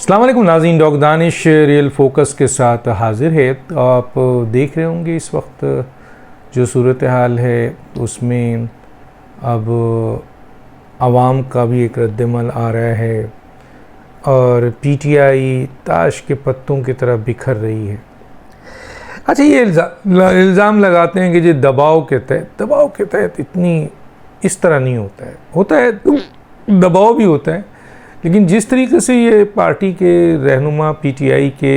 अस्सलाम वालेकुम नाज़रीन, डॉक्टर दानिश रियल फोकस के साथ हाज़िर है। तो आप देख रहे होंगे इस वक्त जो सूरत हाल है उसमें अब आवाम का भी एक रद्दमल आ रहा है और पीटीआई ताश के पत्तों की तरह बिखर रही है। अच्छा, ये इल्ज़ाम लगाते हैं कि जो दबाव के तहत इतनी इस तरह नहीं होता है दबाव भी होता है, लेकिन जिस तरीके से ये पार्टी के रहनुमा पीटीआई के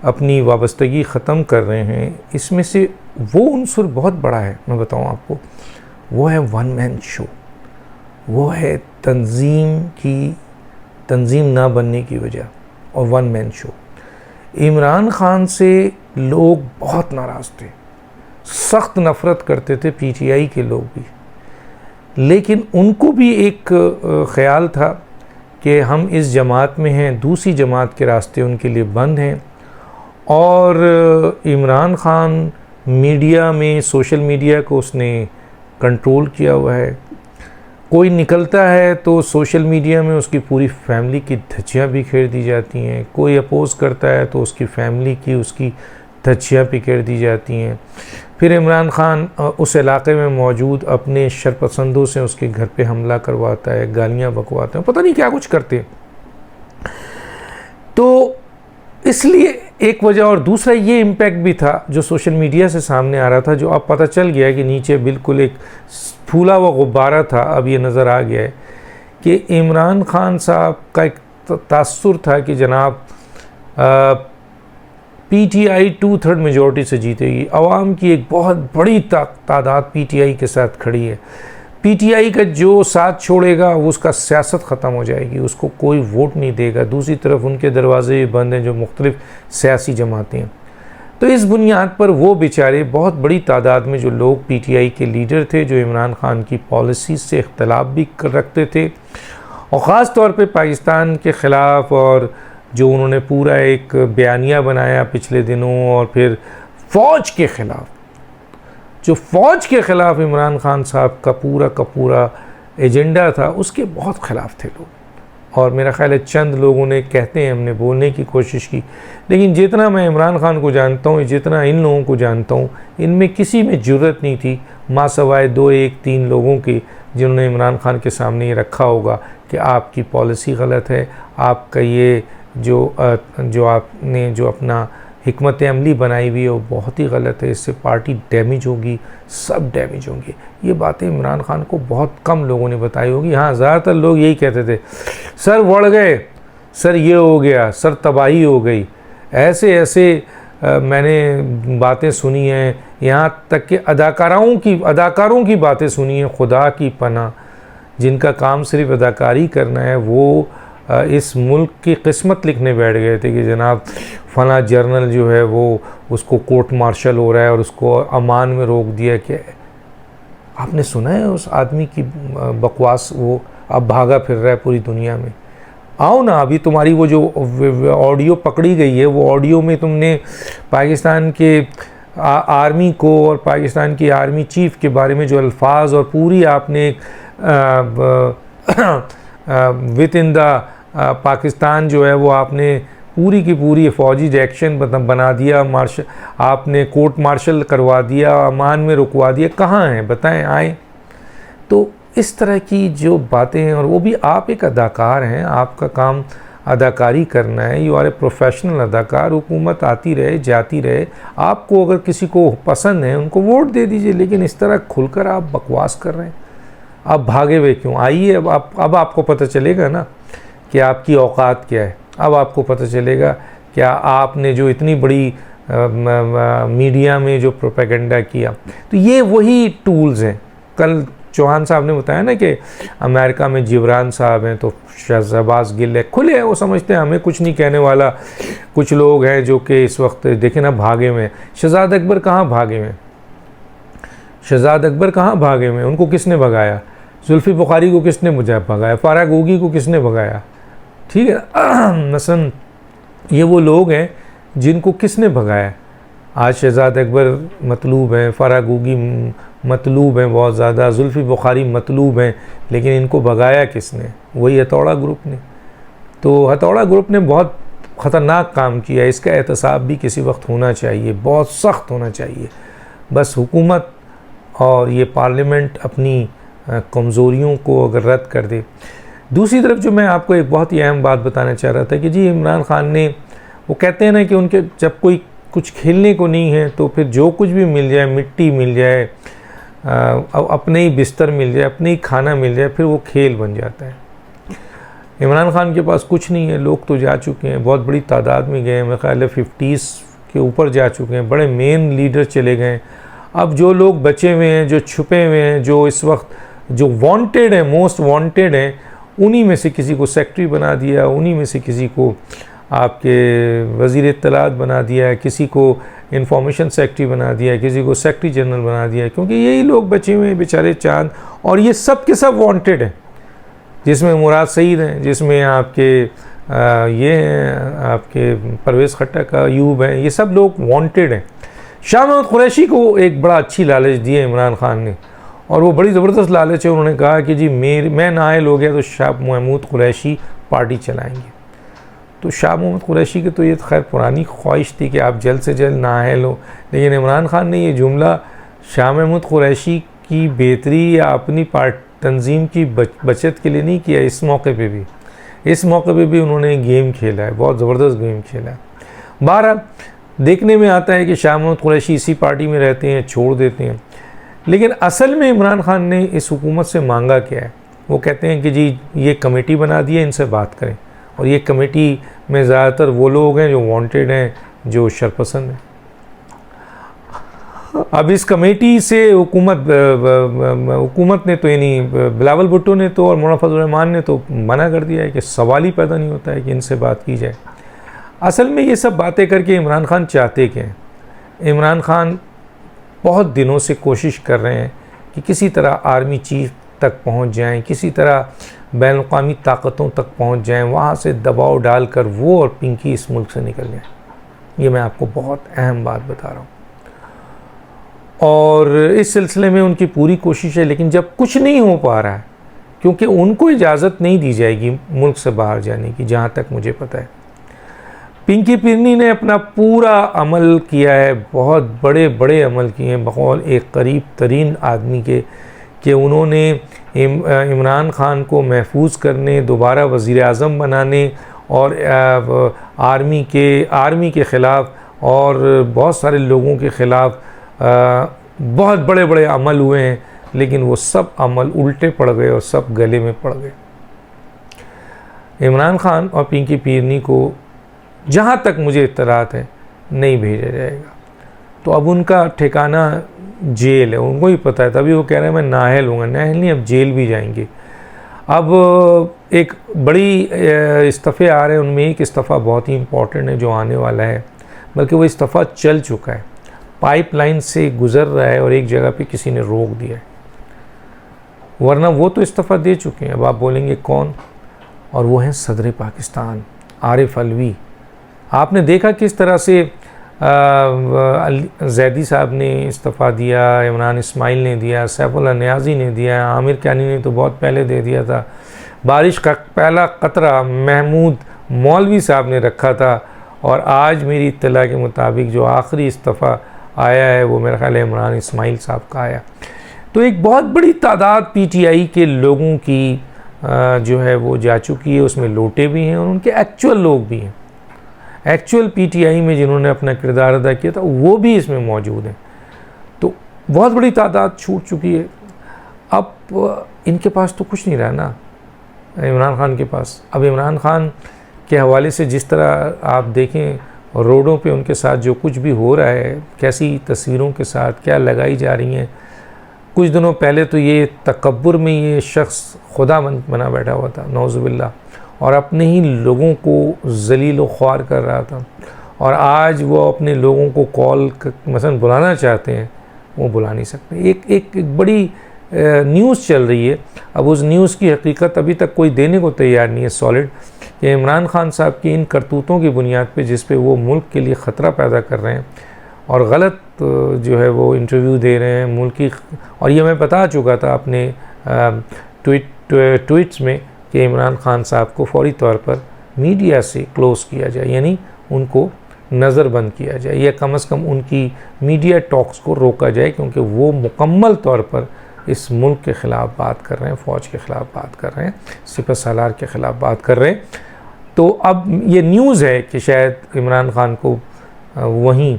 अपनी वाबस्तगी ख़त्म कर रहे हैं, इसमें से वो उनसुर बहुत बड़ा है। मैं बताऊं आपको, वो है वन मैन शो, वो है तंजीम ना बनने की वजह और one man show. Imran Khan से लोग बहुत नाराज़ थे, सख्त नफ़रत करते थे पीटीआई के लोग भी, लेकिन उनको भी एक ख़याल था कि हम इस जमात में हैं, दूसरी जमात के रास्ते उनके लिए बंद हैं। और इमरान खान मीडिया में, सोशल मीडिया को उसने कंट्रोल किया हुआ है। कोई निकलता है तो सोशल मीडिया में उसकी पूरी फैमिली की धज्जियाँ बिखेर दी जाती हैं, कोई अपोज़ करता है तो उसकी फैमिली की उसकी धज्जियाँ बिखेर दी जाती हैं। फिर इमरान खान उस इलाके में मौजूद अपने शरपसंदों से उसके घर पे हमला करवाता है, गालियाँ बकवाते हैं, पता नहीं क्या कुछ करते हैं। तो इसलिए एक वजह, और दूसरा ये इम्पैक्ट भी था जो सोशल मीडिया से सामने आ रहा था, जो अब पता चल गया है कि नीचे बिल्कुल एक फूला हुआ गुब्बारा था। अब ये नज़र आ गया है कि इमरान खान साहब का एक तासुर था कि जनाब पीटीआई 2/3 मेजॉरिटी से जीतेगी। आवाम की एक बहुत बड़ी तादाद पीटीआई के साथ खड़ी है। पीटीआई का जो साथ छोड़ेगा वो उसका सियासत ख़त्म हो जाएगी, उसको कोई वोट नहीं देगा। दूसरी तरफ उनके दरवाजे बंद हैं जो मुख्तलिफ सियासी जमातें हैं। तो इस बुनियाद पर वो बेचारे, बहुत बड़ी तादाद में जो लोग पीटीआई के लीडर थे, जो इमरान खान की पॉलिसी से इख्तलाफ भी रखते थे और ख़ास तौर पे पाकिस्तान के ख़िलाफ़, और जो उन्होंने पूरा एक बयानिया बनाया पिछले दिनों, और फिर फ़ौज के ख़िलाफ़, जो फ़ौज के ख़िलाफ़ इमरान खान साहब का पूरा एजेंडा था, उसके बहुत ख़िलाफ़ थे लोग। और मेरा ख़्याल है चंद लोगों ने, कहते हैं, हमने बोलने की कोशिश की, लेकिन जितना मैं इमरान खान को जानता हूँ, जितना इन लोगों को जानता हूँ, इनमें किसी में जुर्रत नहीं थी माँ सवाए 2-1-3 लोगों की, जिन्होंने इमरान खान के सामने ये रखा होगा कि आपकी पॉलिसी गलत है, आपका ये जो आपने जो अपना हिकमत अमली बनाई हुई है वो बहुत ही गलत है, इससे पार्टी डैमेज होगी, सब डैमेज होंगे। ये बातें इमरान खान को बहुत कम लोगों ने बताई होगी। हाँ, ज़्यादातर लोग यही कहते थे, सर बढ़ गए, सर ये हो गया, सर तबाही हो गई, ऐसे मैंने बातें सुनी हैं। यहाँ तक कि अदाकारों की बातें सुनी हैं, खुदा की पनाह, जिनका काम सिर्फ अदाकारी करना है, वो इस मुल्क की किस्मत लिखने बैठ गए थे कि जनाब फला जर्नल जो है वो, उसको कोर्ट मार्शल हो रहा है और उसको अमान में रोक दिया। कि आपने सुना है उस आदमी की बकवास? वो अब भागा फिर रहा है पूरी दुनिया में। आओ ना, अभी तुम्हारी वो जो ऑडियो पकड़ी गई है, वो ऑडियो में तुमने पाकिस्तान के आर्मी को और पाकिस्तान की आर्मी चीफ के बारे में जो अल्फाज, और पूरी आपने विद इन द पाकिस्तान जो है वो आपने पूरी की पूरी फ़ौजी एक्शन बना दिया, आपने कोर्ट मार्शल करवा दिया, अमान में रुकवा दिया। कहाँ हैं बताएं, आए। तो इस तरह की जो बातें हैं, और वो भी आप एक अदाकार हैं, आपका काम अदाकारी करना है, यू आर ए प्रोफेशनल अदाकार। हुकूमत आती रहे जाती रहे, आपको अगर किसी को पसंद है उनको वोट दे दीजिए, लेकिन इस तरह खुलकर आप बकवास कर रहे हैं। आप भागे हुए क्यों? आइए, अब आपको पता चलेगा ना कि आपकी औकात क्या है। अब आपको पता चलेगा क्या आपने जो इतनी बड़ी मीडिया में जो प्रोपेगेंडा किया। तो ये वही टूल्स हैं। कल चौहान साहब ने बताया ना कि अमेरिका में जिब्रान साहब हैं, तो शहबाज गिल है, खुले हैं, वो समझते हैं हमें कुछ नहीं कहने वाला। कुछ लोग हैं जो कि इस वक्त देखें ना भागे हुए। शहजाद अकबर कहाँ भागे हुए? शहजाद अकबर कहाँ भागे हुए? उनको किसने भगाया? जुल्फ़ी बुखारी को किसने भगाया? फारा गोगी को किसने भगाया? ठीक है मसलन ये वो लोग हैं जिनको किसने भगाया। आज शहजाद अकबर मतलूब हैं, फारा गोगी मतलूब हैं बहुत ज़्यादा, जुल्फ़ी बुखारी मतलूब हैं, लेकिन इनको भगाया किसने? वही हथौड़ा ग्रुप ने। तो हथौड़ा ग्रुप ने बहुत ख़तरनाक काम किया, इसका एहतसाब भी किसी वक्त होना चाहिए, बहुत सख्त होना चाहिए। बस हुकूमत और ये पार्लियामेंट अपनी कमज़ोरियों को अगर रद्द कर दे। दूसरी तरफ जो मैं आपको एक बहुत ही अहम बात बताना चाह रहा था कि जी इमरान खान ने, वो कहते हैं ना कि उनके जब कोई कुछ खेलने को नहीं है तो फिर जो कुछ भी मिल जाए, मिट्टी मिल जाए, अपने ही बिस्तर मिल जाए, अपने ही खाना मिल जाए, फिर वो खेल बन जाता है। इमरान खान के पास कुछ नहीं है, लोग तो जा चुके हैं, बहुत बड़ी तादाद में गए हैं, मेरे ख्याल है 50 के ऊपर जा चुके हैं, बड़े मेन लीडर चले गए। अब जो लोग बचे हुए हैं, जो छुपे हुए हैं, जो इस वक्त जो वांटेड है, मोस्ट वांटेड हैं, उन्हीं में से किसी को सेक्रेटरी बना दिया, उन्हीं में से किसी को आपके वज़ीर इत्तलात बना दिया, किसी को इंफॉर्मेशन सेक्रेटरी बना दिया, किसी को सेक्रेटरी जनरल बना दिया, क्योंकि यही लोग बचे हुए हैं बेचारे चांद। और ये सब के सब वांटेड हैं, जिसमें मुराद सईद हैं, जिसमें आपके ये हैं, आपके परवेज़ खट्टक, अयूब हैं, ये सब लोग वांटेड हैं। शाह महमूद कुरैशी को एक बड़ा अच्छी लालच दी है इमरान खान ने, और वो बड़ी ज़बरदस्त लालच है। उन्होंने कहा कि जी मैं नाअहल हो गया तो शाह महमूद कुरैशी पार्टी चलाएंगे। तो शाह महमूद कुरैशी की तो ये खैर पुरानी ख्वाहिश थी कि आप जल्द से जल्द नाअहल हो, लेकिन इमरान खान ने ये जुमला शाह महमूद कुरैशी की बेहतरी या अपनी तंजीम की बचत के लिए नहीं किया। इस मौके पे भी उन्होंने गेम खेला है, बहुत ज़बरदस्त गेम खेला है। बहरहाल देखने में आता है कि शाह महमूद कुरैशी इसी पार्टी में रहते हैं, छोड़ देते हैं, लेकिन असल में इमरान खान ने इस हुकूमत से मांगा क्या है? वो कहते हैं कि जी ये कमेटी बना दी है, इनसे बात करें, और ये कमेटी में ज़्यादातर वो लोग हैं जो वांटेड हैं, जो शरपसंद हैं। अब इस कमेटी से हुकूमत ने तो, यानी बिलावल भुट्टो ने तो और मौलाना फजल रहमान ने तो मना कर दिया है कि सवाल ही पैदा नहीं होता है कि इनसे बात की जाए। असल में ये सब बातें करके इमरान खान चाहते क्या हैं? इमरान खान बहुत दिनों से कोशिश कर रहे हैं कि किसी तरह आर्मी चीफ तक पहुंच जाएं, किसी तरह बैनुल-अक़वामी ताकतों तक पहुंच जाएं, वहाँ से दबाव डालकर वो और पिंकी इस मुल्क से निकल जाएं। ये मैं आपको बहुत अहम बात बता रहा हूँ, और इस सिलसिले में उनकी पूरी कोशिश है। लेकिन जब कुछ नहीं हो पा रहा है, क्योंकि उनको इजाज़त नहीं दी जाएगी मुल्क से बाहर जाने की, जहाँ तक मुझे पता है। पिंकी पिरनी ने अपना पूरा अमल किया है, बहुत बड़े बड़े अमल किए हैं बकौल एक करीब तरीन आदमी के, कि उन्होंने इमरान खान को महफूज करने, दोबारा वज़ीर आज़म बनाने और आर्मी के ख़िलाफ़ और बहुत सारे लोगों के ख़िलाफ़ बहुत बड़े बड़े अमल हुए हैं, लेकिन वो सब अमल उल्टे पड़ गए और सब गले में पड़ गए। इमरान खान और पिंकी पिरनी को, जहाँ तक मुझे इत्तलात है, नहीं भेजा जाएगा। तो अब उनका ठिकाना जेल है, उनको ही पता है, तभी वो कह रहे हैं मैं नाअहल हूँगा। नाअहल नहीं, अब जेल भी जाएंगे। अब एक बड़ी इस्तीफ़े आ रहे हैं, उनमें एक इस्तीफ़ा बहुत ही इम्पोर्टेंट है जो आने वाला है, बल्कि वो इस्तीफ़ा चल चुका है, पाइपलाइन से गुज़र रहा है और एक जगह पे किसी ने रोक दिया है, वरना वो तो इस्तीफ़ा दे चुके हैं। अब आप बोलेंगे कौन? और वो हैं सदर पाकिस्तान आरिफ अलवी। आपने देखा किस तरह से जैदी साहब ने इस्तीफ़ा दिया, इमरान इस्माइल ने दिया, सैफुल्लाह नियाज़ी ने दिया, आमिर कानी ने तो बहुत पहले दे दिया था, बारिश का पहला कतरा महमूद मौलवी साहब ने रखा था, और आज मेरी इत्तला के मुताबिक जो आखिरी इस्तीफ़ा आया है वो मेरा ख्याल है इमरान इस्माइल साहब का आया। तो एक बहुत बड़ी तादाद पीटीआई के लोगों की जो है वो जा चुकी है, उसमें लोटे भी हैं और उनके एक्चुअल लोग भी हैं, एक्चुअल पीटीआई में जिन्होंने अपना किरदार अदा किया था वो भी इसमें मौजूद हैं। तो बहुत बड़ी तादाद छूट चुकी है। अब इनके पास तो कुछ नहीं रहा ना इमरान खान के पास। अब इमरान खान के हवाले से जिस तरह आप देखें रोडों पे उनके साथ जो कुछ भी हो रहा है, कैसी तस्वीरों के साथ क्या लगाई जा रही हैं। कुछ दिनों पहले तो ये तकब्बुर में ये शख्स खुदा बना बैठा हुआ था, नौज़ुबिल्लाह, और अपने ही लोगों को ज़लील व ख्वार कर रहा था, और आज वो अपने लोगों को कॉल मसलन बुलाना चाहते हैं, वो बुला नहीं सकते। एक बड़ी न्यूज़ चल रही है। अब उस न्यूज़ की हकीकत अभी तक कोई देने को तैयार नहीं है सॉलिड, कि इमरान खान साहब की इन करतूतों की बुनियाद पे जिस पे वो मुल्क के लिए ख़तरा पैदा कर रहे हैं और गलत जो है वो इंटरव्यू दे रहे हैं मुल्क की। और ये मैं बता चुका था अपने ट्वीट्स में कि इमरान खान साहब को फौरी तौर पर मीडिया से क्लोज़ किया जाए, यानी उनको नज़रबंद किया जाए, या कम से कम उनकी मीडिया टॉक्स को रोका जाए, क्योंकि वो मुकम्मल तौर पर इस मुल्क के ख़िलाफ़ बात कर रहे हैं, फ़ौज के ख़िलाफ़ बात कर रहे हैं, सिपह सालार के ख़िलाफ़ बात कर रहे हैं। तो अब ये न्यूज़ है कि शायद इमरान ख़ान को वहीं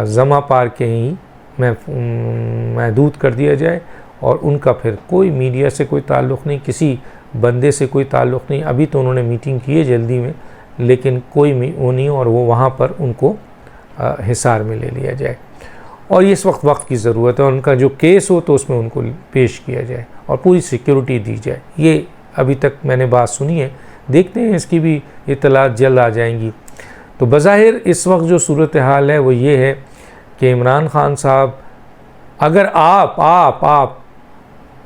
जमा पार के ही महदूद कर दिया जाए, और उनका फिर कोई मीडिया से कोई ताल्लुक़ नहीं, किसी बंदे से कोई ताल्लुक़ नहीं। अभी तो उन्होंने मीटिंग की है जल्दी में, लेकिन कोई वो नहीं, और वो वहाँ पर उनको हिसार में ले लिया जाए। और इस वक्त की ज़रूरत है, और उनका जो केस हो तो उसमें उनको पेश किया जाए और पूरी सिक्योरिटी दी जाए। ये अभी तक मैंने बात सुनी है, देखते हैं इसकी भी इत्तलात जल्द आ जाएंगी। तो बज़ाहिर इस वक्त जो सूरत हाल है वो ये है कि इमरान ख़ान साहब, अगर आप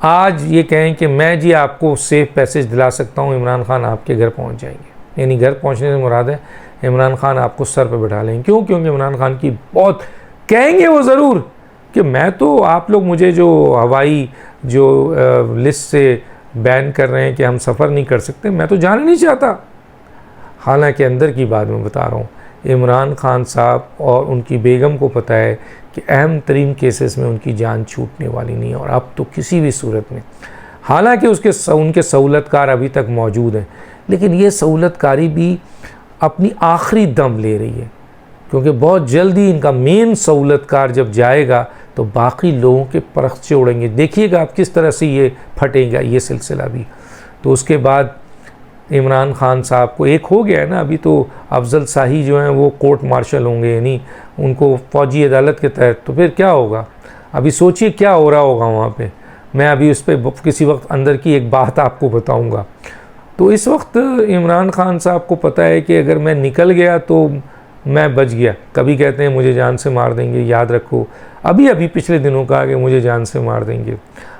आज ये कहें कि मैं जी आपको सेफ़ पैसेज दिला सकता हूँ, इमरान ख़ान आपके घर पहुँच जाएंगे। यानी घर पहुँचने से मुराद है इमरान ख़ान आपको सर पर बैठा लेंगे। क्यों? क्योंकि इमरान ख़ान की बहुत कहेंगे वो ज़रूर कि मैं तो, आप लोग मुझे जो हवाई जो लिस्ट से बैन कर रहे हैं कि हम सफ़र नहीं कर सकते, मैं तो जाना नहीं चाहता। हालांकि अंदर की बात मैं बता रहा हूँ, इमरान ख़ान साहब और उनकी बेगम को पता है कि अहम तरीन केसेस में उनकी जान छूटने वाली नहीं है, और अब तो किसी भी सूरत में। हालांकि उनके सहूलतकार अभी तक मौजूद हैं, लेकिन ये सहूलतकारी भी अपनी आखिरी दम ले रही है, क्योंकि बहुत जल्दी इनका मेन सहूलतकार जब जाएगा तो बाकी लोगों के परख्चे उड़ेंगे। देखिएगा आप किस तरह से ये फटेगा ये सिलसिला भी। तो उसके बाद इमरान ख़ान साहब को एक हो गया है ना, अभी तो अफजल शाही जो हैं वो कोर्ट मार्शल होंगे, यानी उनको फ़ौजी अदालत के तहत। तो फिर क्या होगा, अभी सोचिए क्या हो रहा होगा वहाँ पे। मैं अभी उस पर किसी वक्त अंदर की एक बात आपको बताऊँगा। तो इस वक्त इमरान ख़ान साहब को पता है कि अगर मैं निकल गया तो मैं बच गया। कभी कहते हैं मुझे जान से मार देंगे, याद रखो अभी पिछले दिनों कहा कि मुझे जान से मार देंगे।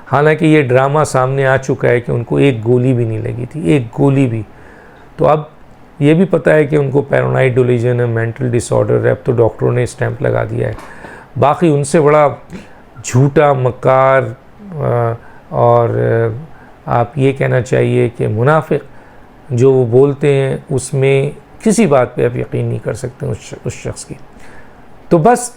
हालांकि ये ड्रामा सामने आ चुका है कि उनको एक गोली भी नहीं लगी थी, एक गोली भी। तो अब ये भी पता है कि उनको पैरानॉइड डिलीजन है, मेंटल डिसऑर्डर है। अब तो डॉक्टरों ने स्टैंप लगा दिया है। बाकी उनसे बड़ा झूठा मक्कार और आप ये कहना चाहिए कि मुनाफिक जो वो बोलते हैं, उसमें किसी बात पे आप यकीन नहीं कर सकते उस शख्स की। तो बस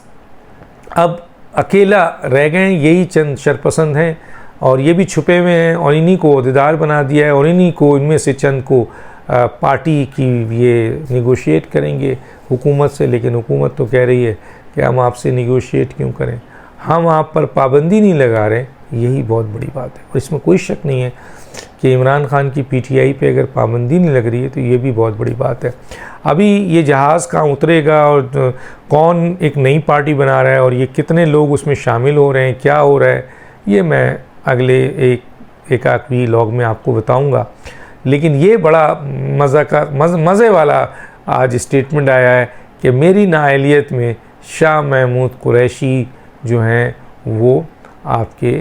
अब अकेला रह गए, यही चंद शरपसंद हैं, और ये भी छुपे हुए हैं, और इन्हीं को अहदेदार बना दिया है, और इन्हीं को, इनमें से चंद को पार्टी की ये निगोशिएट करेंगे हुकूमत से। लेकिन हुकूमत तो कह रही है कि हम आपसे निगोशिएट क्यों करें, हम आप पर पाबंदी नहीं लगा रहे। यही बहुत बड़ी बात है, और इसमें कोई शक नहीं है कि इमरान ख़ान की पीटीआई पे अगर पाबंदी नहीं लग रही है तो ये भी बहुत बड़ी बात है। अभी ये जहाज़ कहाँ उतरेगा, और कौन एक नई पार्टी बना रहा है, और ये कितने लोग उसमें शामिल हो रहे हैं, क्या हो रहा है, ये मैं अगले एक आखिरी व्लॉग में आपको बताऊंगा। लेकिन ये बड़ा मज़े वाला आज स्टेटमेंट आया है कि मेरी नाअहलियत में शाह महमूद कुरैशी जो हैं वो आपके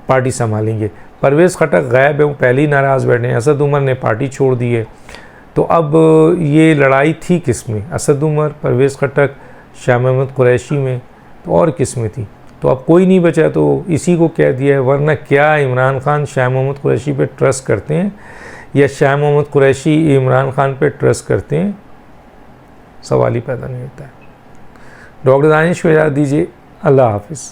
पार्टी संभालेंगे। परवेज़ खटक गायब है, वो पहले ही नाराज़ बैठे हैं। असद उमर ने पार्टी छोड़ दी है। तो अब ये लड़ाई थी किस में, असद उमर, परवेज़ खटक, शाह महमूद कुरैशी में, तो और किस में थी। तो अब कोई नहीं बचा, तो इसी को कह दिया है। वरना क्या इमरान ख़ान शाह महमूद कुरैशी पे ट्रस्ट करते हैं, या शाह महमूद कुरैशी इमरान ख़ान पे ट्रस्ट करते हैं, सवाल ही पैदा नहीं होता है। डॉक्टर दानिश को इजाज़त दीजिए। अल्लाह हाफ़िज़।